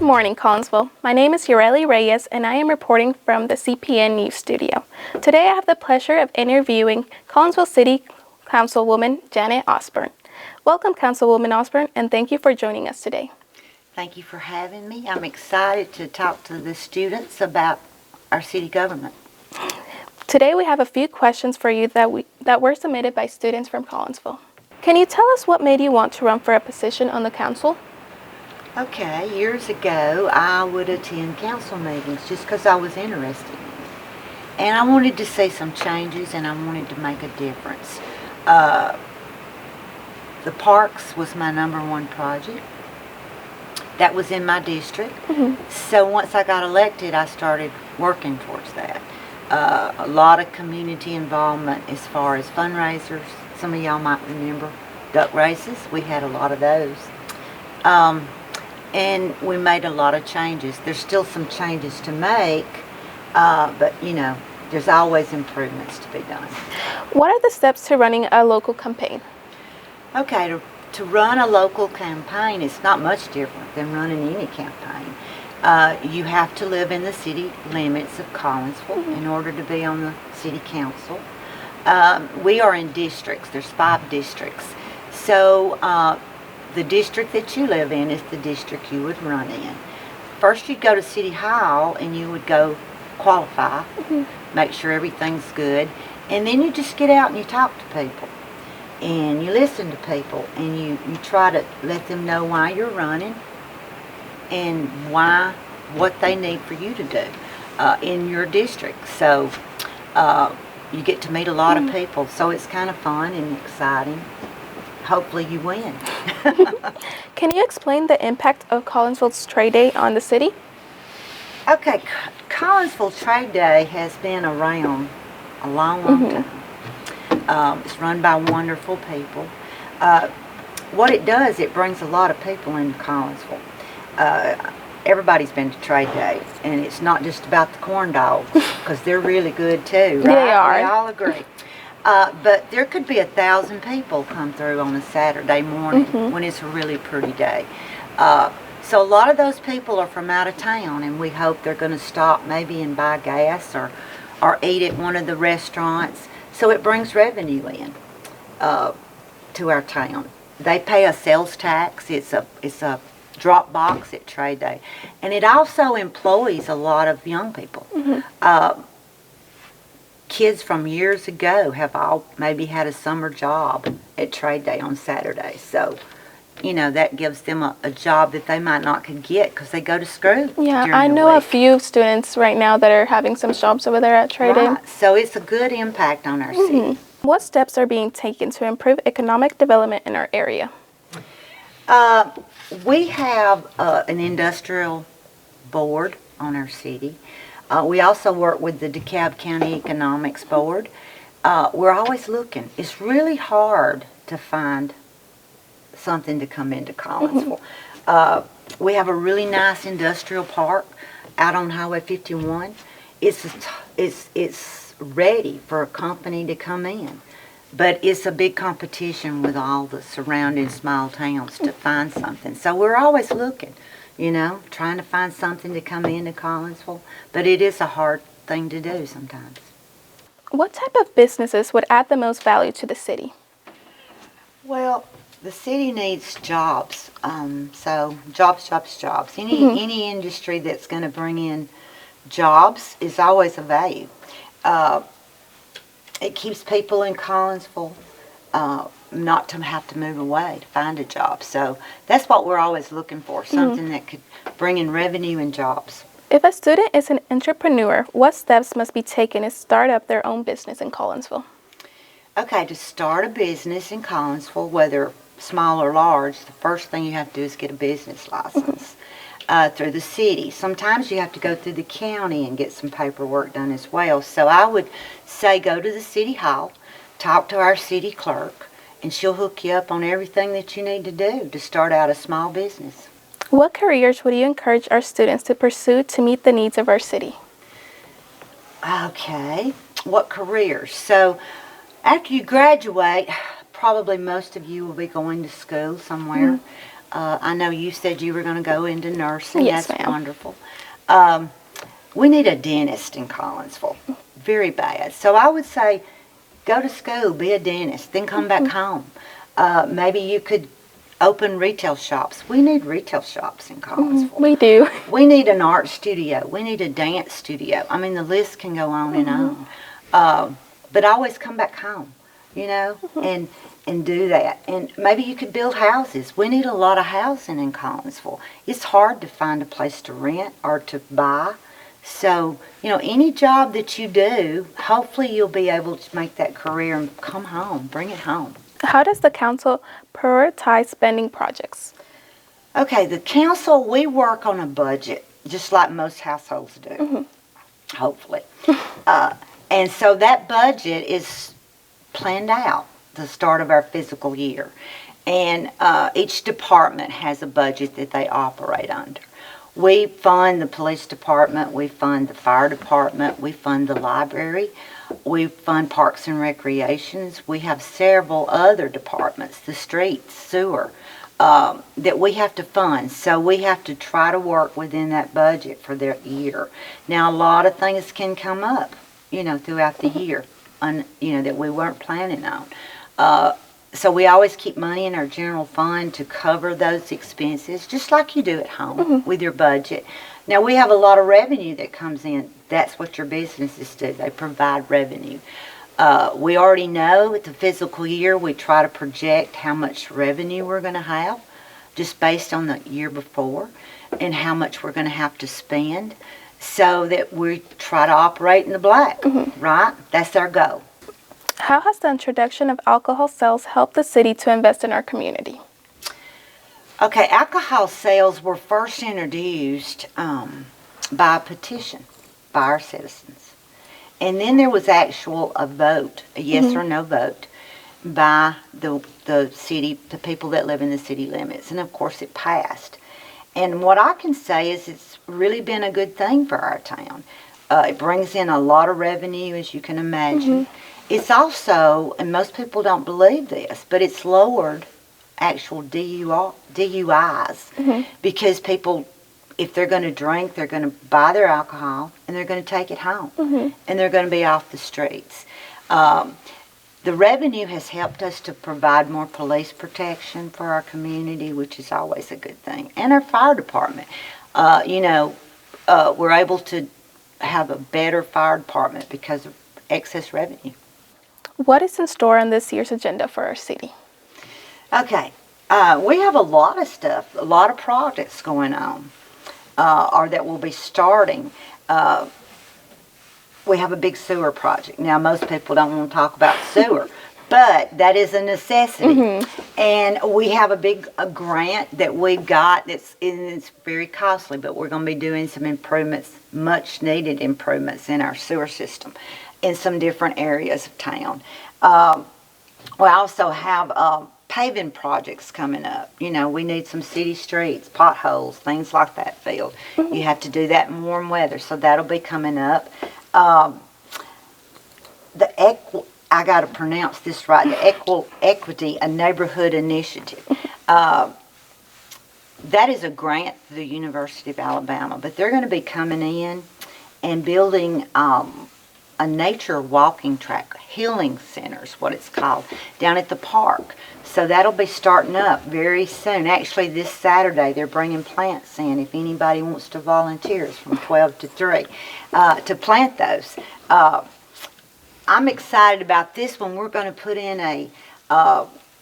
morning, Collinsville. My name is Yareli Reyes, and I am reporting from the CPN News Studio. Today I have the pleasure of interviewing Collinsville City Councilwoman Janet Osborn. Welcome, Councilwoman Osborn, and thank you for joining us today. Thank you for having me. I'm excited to talk to the students about our city government. Today we have a few questions for you that were submitted by students from Collinsville. Can you tell us what made you want to run for a position on the council? Okay, years ago I would attend council meetings just because I was interested in it. And I wanted to see some changes and I wanted to make a difference. The parks was my #1 project. That was in my district. So once I got elected, I started working towards that. A lot of community involvement as far as fundraisers. Some of y'all might remember duck races. We had a lot of those. And we made a lot of changes. There's still some changes to make, but you know, there's always improvements to be done. What are the steps to running a local campaign? Okay, to run a local campaign is not much different than running any campaign. You have to live in the city limits of Collinsville in order to be on the city council. We are in districts. There's 5 districts. So the district that you live in is the district you would run in. First you'd go to City Hall and you would go qualify, make sure everything's good, and then you just get out and you talk to people. And you listen to people and you try to let them know why you're running and what they need for you to do in your district. So you get to meet a lot of people, so it's kind of fun and exciting. Hopefully you win. Can you explain the impact of Collinsville's Trade Day on the city? Okay, Collinsville Trade Day has been around a long time. It's run by wonderful people. What it does, it brings a lot of people into Collinsville. Everybody's been to Trade Day, and it's not just about the corn dogs, because they're really good too, right? They are. We all agree. But there could be 1,000 people come through on a Saturday morning when it's a really pretty day. So a lot of those people are from out of town, and we hope they're going to stop maybe and buy gas or eat at one of the restaurants. So it brings revenue in to our town. They pay a sales tax. It's a drop box at Trade Day, and it also employs a lot of young people. Kids from years ago have all maybe had a summer job at Trade Day on Saturday. So, you know, that gives them a job that they might not could get because they go to school. Yeah, I know week. a few students right now that are having some jobs over there at Trade Day. So it's a good impact on our city. What steps are being taken to improve economic development in our area? We have an industrial board on our city. We also work with the DeKalb County Economics Board. We're always looking. It's really hard to find something to come into Collinsville. We have a really nice industrial park out on Highway 51. It's ready for a company to come in, but it's a big competition with all the surrounding small towns to find something. So we're always looking, you know, trying to find something to come into Collinsville, but it is a hard thing to do sometimes. What type of businesses would add the most value to the city? Well, the city needs jobs, so jobs. Any industry that's going to bring in jobs is always a value. It keeps people in Collinsville not to have to move away to find a job. So that's what we're always looking for, something that could bring in revenue and jobs. If a student is an entrepreneur, what steps must be taken to start up their own business in Collinsville? Okay, to start a business in Collinsville, whether small or large, the first thing you have to do is get a business license through the city. Sometimes you have to go through the county and get some paperwork done as well. So I would say go to the city hall, talk to our city clerk, and she'll hook you up on everything that you need to do to start out a small business. What careers would you encourage our students to pursue to meet the needs of our city? Okay, what careers? So after you graduate, probably most of you will be going to school somewhere. I know you said you were going to go into nursing. Yes, That's ma'am. wonderful. We need a dentist in Collinsville. Very bad. So I would say go to school, be a dentist, then come back home. Maybe you could open retail shops. We need retail shops in Collinsville. We do. We need an art studio. We need a dance studio. I mean, the list can go on and on. But always come back home, and do that. And maybe you could build houses. We need a lot of housing in Collinsville. It's hard to find a place to rent or to buy. So, any job that you do, hopefully you'll be able to make that career and come home, bring it home. How does the council prioritize spending projects? Okay, the council, we work on a budget, just like most households do, hopefully. And so that budget is planned out the start of our fiscal year. And each department has a budget that they operate under. We fund the police department, we fund the fire department, we fund the library, we fund parks and recreations. We have several other departments, the streets, sewer, that we have to fund. So we have to try to work within that budget for their year. Now, a lot of things can come up, throughout the year, that we weren't planning on. So we always keep money in our general fund to cover those expenses, just like you do at home with your budget. Now, we have a lot of revenue that comes in. That's what your businesses do. They provide revenue. We already know at the fiscal year, we try to project how much revenue we're going to have just based on the year before and how much we're going to have to spend so that we try to operate in the black, right? That's our goal. How has the introduction of alcohol sales helped the city to invest in our community? Okay, alcohol sales were first introduced by a petition by our citizens. And then there was a vote, a yes or no vote, by the city, the people that live in the city limits. And of course it passed. And what I can say is it's really been a good thing for our town. It brings in a lot of revenue, as you can imagine. It's also, and most people don't believe this, but it's lowered actual DUIs because people, if they're going to drink, they're going to buy their alcohol and they're going to take it home and they're going to be off the streets. The revenue has helped us to provide more police protection for our community, which is always a good thing, and our fire department. We're able to have a better fire department because of excess revenue. What is in store on this year's agenda for our city? Okay, we have a lot of stuff, a lot of projects going on, or that will be starting. We have a big sewer project. Now, most people don't want to talk about sewer, but that is a necessity. And we have a grant that we've got it's very costly, but we're going to be doing some improvements, much needed improvements in our sewer system in some different areas of town. We also have paving projects coming up. We need some city streets, potholes, things like that filled. You have to do that in warm weather, so that'll be coming up. I got to pronounce this right, the Equity, a neighborhood initiative. That is a grant through the University of Alabama, but they're going to be coming in and building a nature walking track, healing center is what it's called, down at the park. So that'll be starting up very soon. Actually, this Saturday, they're bringing plants in if anybody wants to volunteer. It's from 12 to 3 to plant those. I'm excited about this one. We're going to put in a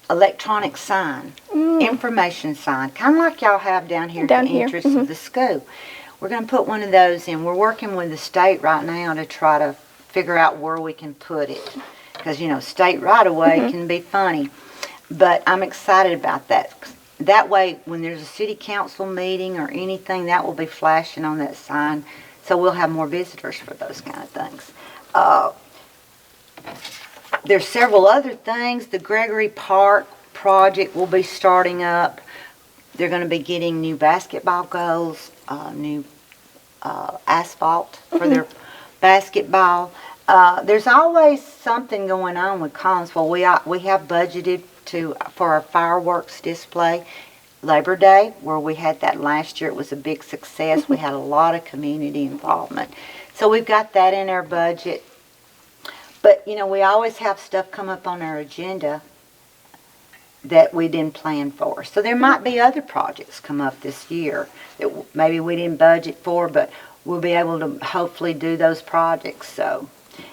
electronic sign, information sign, kind of like y'all have down here at the entrance of the school. We're going to put one of those in. We're working with the state right now to try to figure out where we can put it. Because, state right-of-way can be funny. But I'm excited about that. That way, when there's a city council meeting or anything, that will be flashing on that sign. So we'll have more visitors for those kind of things. There's several other things. The Gregory Park project will be starting up. They're going to be getting new basketball goals, new asphalt for their basketball. There's always something going on with Collinsville. We have budgeted for our fireworks display. Labor Day, where we had that last year. It was a big success. We had a lot of community involvement. So we've got that in our budget. But, you know, we always have stuff come up on our agenda that we didn't plan for. So there might be other projects come up this year that maybe we didn't budget for, but we'll be able to hopefully do those projects. So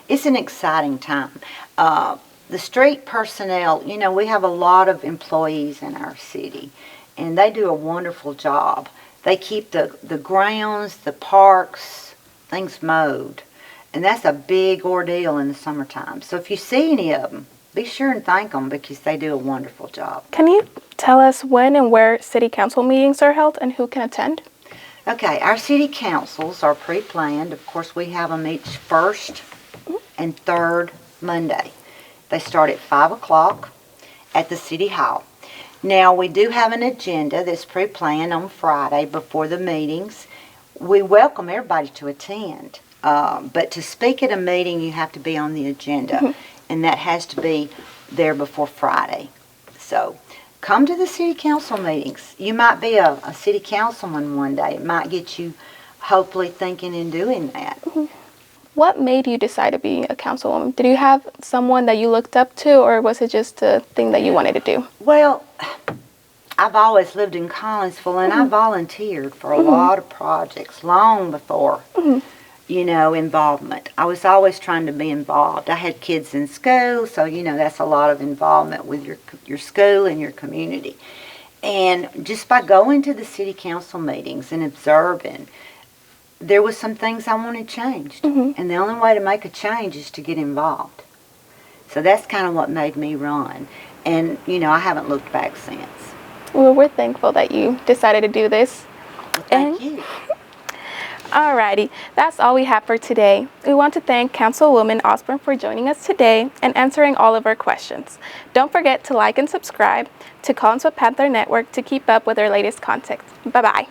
it's an exciting time. The street personnel, you know, we have a lot of employees in our city, and they do a wonderful job. They keep the grounds, the parks, things mowed, and that's a big ordeal in the summertime. So if you see any of them, be sure and thank them because they do a wonderful job. Can you tell us when and where city council meetings are held and who can attend? Okay, our city councils are pre-planned. Of course, we have them each first and third Monday. They start at 5 o'clock at the City Hall. Now, we do have an agenda that's pre-planned on Friday before the meetings. We welcome everybody to attend, but to speak at a meeting, you have to be on the agenda, and that has to be there before Friday. So, come to the city council meetings. You might be a city councilman one day. It might get you hopefully thinking and doing that. What made you decide to be a councilwoman? Did you have someone that you looked up to, or was it just a thing that you wanted to do? Well, I've always lived in Collinsville, and I volunteered for a lot of projects long before, you know, involvement. I was always trying to be involved. I had kids in school, so, you know, that's a lot of involvement with your school and your community. And just by going to the city council meetings and observing, there was some things I wanted changed. And the only way to make a change is to get involved. So that's kind of what made me run. And, you know, I haven't looked back since. Well, we're thankful that you decided to do this. Well, thank you. Alrighty, that's all we have for today. We want to thank Councilwoman Osborn for joining us today and answering all of our questions. Don't forget to like and subscribe to Collinsville Panther Network to keep up with our latest content. Bye-bye.